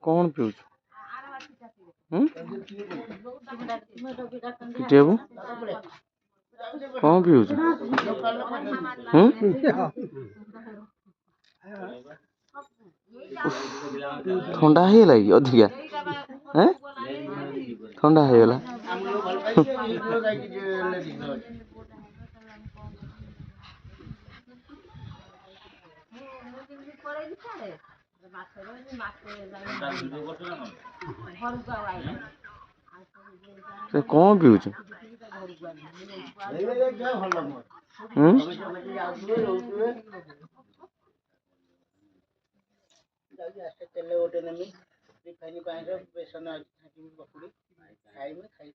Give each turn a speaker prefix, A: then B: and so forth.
A: कौन पीऊँ पिटेबू कौन पीऊँ ठंडा ही लगी अधिका ठंडा हो गला कौन पीऊँ तेल गोटे नेमी रिफाइन पानी बेसन पकड़ी खाई